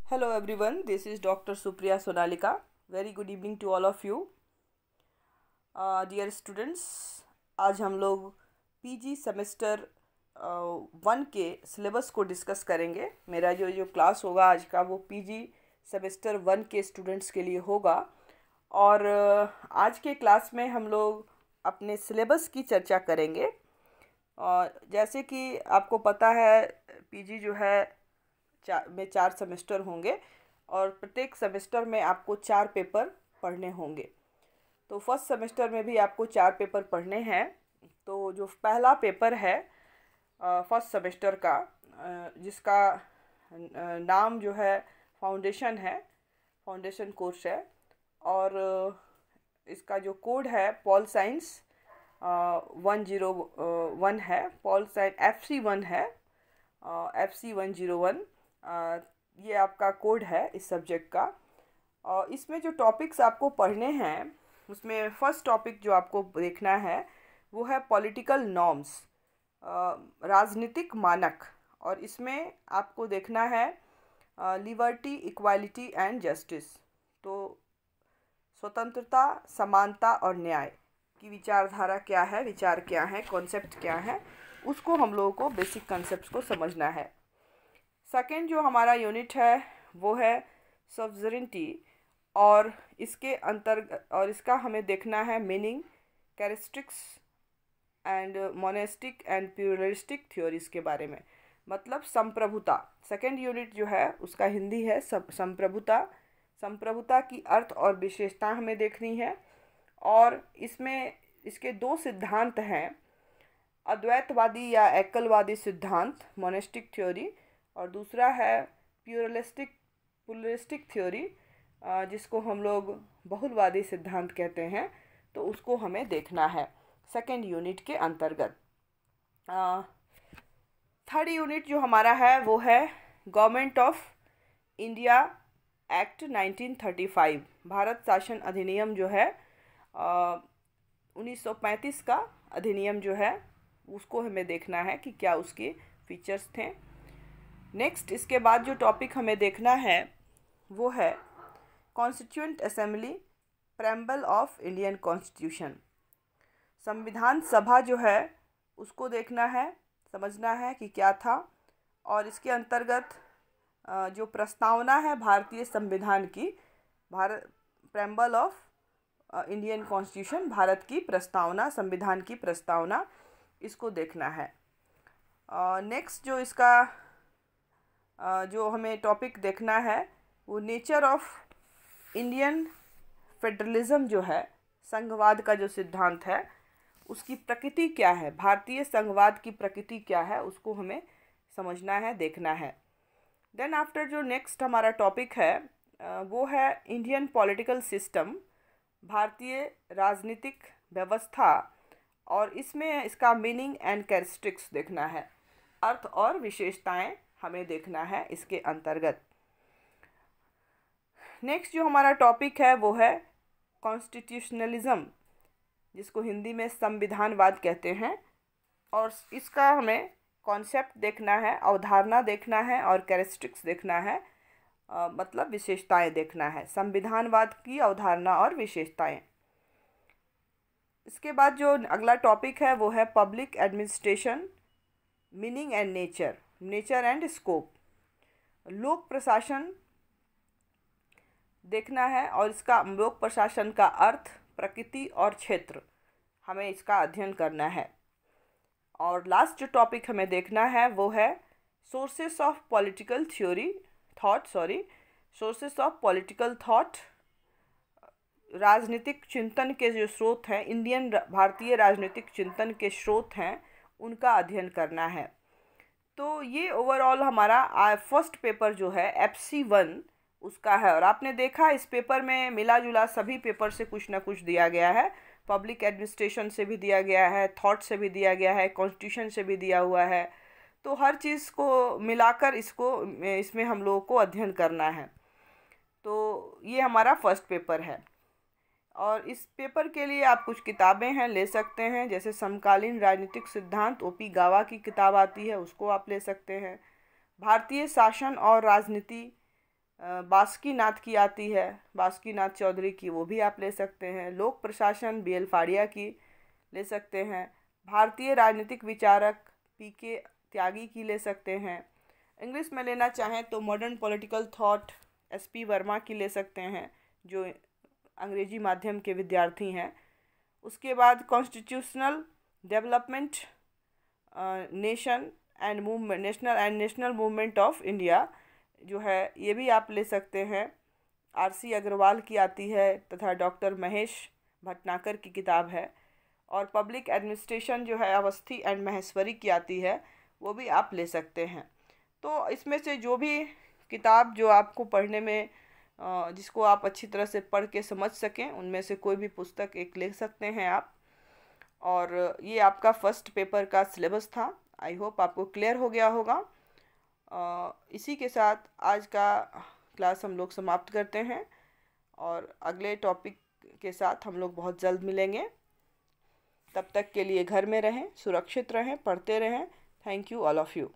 Hello everyone, this is Dr. Supriya Sonalika. Very good evening to all of you. Dear students, आज हम लोग PG semester 1 के syllabus को discuss करेंगे। मेरा जो क्लास होगा आज का वो पीजी सेमेस्टर 1 के स्टूडेंट्स के लिए होगा और आज के क्लास में हम लोग अपने सिलेबस की चर्चा करेंगे। जैसे कि आपको पता है पीजी जो है में 4 सेमेस्टर होंगे और प्रत्येक सेमेस्टर में आपको 4 पेपर पढ़ने होंगे। तो फर्स्ट सेमेस्टर में भी आपको 4 पेपर पढ़ने हैं। तो जो पहला पेपर है फर्स्ट सेमेस्टर का जिसका नाम जो है फाउंडेशन कोर्स है और इसका जो कोड है पॉल साइंस 101 है, पॉल साइंस FC1 है, FC 101 ये आपका कोड है इस सब्जेक्ट का। और इसमें जो टॉपिक्स आपको पढ़ने हैं उसमें फर्स्ट टॉपिक जो आपको देखना है वो है पॉलिटिकल नॉर्म्स, राजनीतिक मानक। और इसमें आपको देखना है लिबर्टी, इक्वालिटी एंड जस्टिस। तो स्वतंत्रता, समानता और न्याय की विचारधारा क्या है, विचार क्या है, कॉन्सेप्ट क्या है, उसको हम लोगों को बेसिक कॉन्सेप्ट्स को समझना है। सेकेंड जो हमारा यूनिट है वो है सॉवरेनिटी और इसके अंतर्गत और इसका हमें देखना है meaning, characteristics and monastic and pluralistic theories के बारे में, मतलब संप्रभुता। सेकेंड यूनिट जो है उसका हिंदी है संप्रभुता की अर्थ और विशेषता हमें देखनी है। और इसमें इसके 2 सिद्धांत हैं, अद्वैतवादी या एकलवादी सिद्धांत मोनेस्टिक थ्योरी और दूसरा है प्लूरलिस्टिक थ्योरी जिसको हम लोग बहुलवादी सिद्धांत कहते हैं। तो उसको हमें देखना है सेकेंड यूनिट के अंतर्गत। थर्ड यूनिट जो हमारा है वो है government of India act 1935, Bharat शासन अधिनियम जो है 1935 का अधिनियम जो है उसको हमें देखना है कि क्या उसके फीचर्स थे। नेक्स्ट इसके बाद जो टॉपिक हमें देखना है वो है constituent assembly, preamble of Indian constitution, संविधान सभा जो है उसको देखना है, समझना है कि क्या था। और इसके अंतर्गत जो प्रस्तावना है भारतीय संविधान की, preamble of Indian constitution, Bharat की प्रस्तावना, संविधान की प्रस्तावना, इसको देखना है। नेक्स्ट जो इसका जो हमें टॉपिक देखना है वो नेचर ऑफ इंडियन फेडरलिज्म जो है, संघवाद का जो सिद्धांत है उसकी प्रकृति क्या है, भारतीय संघवाद की प्रकृति क्या है, उसको हमें समझना है, देखना है। देन आफ्टर जो नेक्स्ट हमारा टॉपिक है वो है इंडियन पॉलिटिकल सिस्टम, भारतीय राजनीतिक व्यवस्था, और इसमें इसका मीनिंग एंड कैरेक्टरिस्टिक्स देखना है, अर्थ और विशेषताएं हमें देखना है इसके अंतर्गत। नेक्स्ट जो हमारा टॉपिक है वो है कॉन्स्टिट्यूशनलिज्म, जिसको हिंदी में संविधानवाद कहते हैं। और इसका हमें कॉन्सेप्ट देखना है, अवधारणा देखना है और कैरेक्टरिस्टिक्स देखना है, मतलब विशेषताएं देखना है, संविधानवाद की अवधारणा और विशेषताएं। इसके बाद जो अगला टॉपिक है वो है public administration, meaning and nature and scope, लोक प्रशासन देखना है और इसका लोक प्रशासन का अर्थ, प्रकृति और क्षेत्र, हमें इसका अध्ययन करना है। और लास्ट जो टॉपिक हमें देखना है वो है सोर्सेस ऑफ पॉलिटिकल थॉट, राजनीतिक चिंतन के जो स्रोत हैं, भारतीय राजनीतिक चिंतन के स्रोत हैं, उनका अध्ययन करना है। तो ये ओवरऑल हमारा फर्स्ट पेपर जो है FC1 उसका है। और आपने देखा इस पेपर में मिला जुला सभी पेपर से कुछ ना कुछ दिया गया है, पब्लिक एडमिनिस्ट्रेशन से भी दिया गया है, थॉट से भी दिया गया है, कॉन्स्टिट्यूशन से भी दिया हुआ है। तो हर चीज़ को मिलाकर इसमें हम लोगों को अध्ययन करना है। तो ये हमारा फर्स्ट पेपर है और इस पेपर के लिए आप कुछ किताबें हैं ले सकते हैं, जैसे समकालीन राजनीतिक सिद्धांत, OP गावा की किताब आती है, उसको आप ले सकते हैं। भारतीय शासन और राजनीति बासुकीनाथ की आती है, बासुकीनाथ चौधरी की, वो भी आप ले सकते हैं। लोक प्रशासन BL फाड़िया की ले सकते हैं। भारतीय राजनीतिक विचारक PK त्यागी की ले सकते हैं। इंग्लिश में लेना चाहें तो modern political thought SP Verma की ले सकते हैं, जो अंग्रेजी माध्यम के विद्यार्थी हैं। उसके बाद constitutional development national and movement of India जो है, ये भी आप ले सकते हैं। RC अग्रवाल की आती है तथा डॉक्टर महेश भटनागर की किताब है। और पब्लिक एडमिनिस्ट्रेशन जो है अवस्थी एंड महेश्वरी की आती है, वो भी आप ले सकते हैं। तो इसमें से जो भी किताब जो आपको पढ़ने में जिसको आप अच्छी तरह से पढ़ के समझ सकें, उनमें से कोई भी पुस्तक एक ले सकते हैं आप। और ये आपका फर्स्ट पेपर का सिलेबस था। आई होप आपको क्लियर हो गया होगा। इसी के साथ आज का क्लास हम लोग समाप्त करते हैं और अगले टॉपिक के साथ हम लोग बहुत जल्द मिलेंगे। तब तक के लिए घर में रहें, सुरक्षित रहें, पढ़ते रहें। Thank you all of you.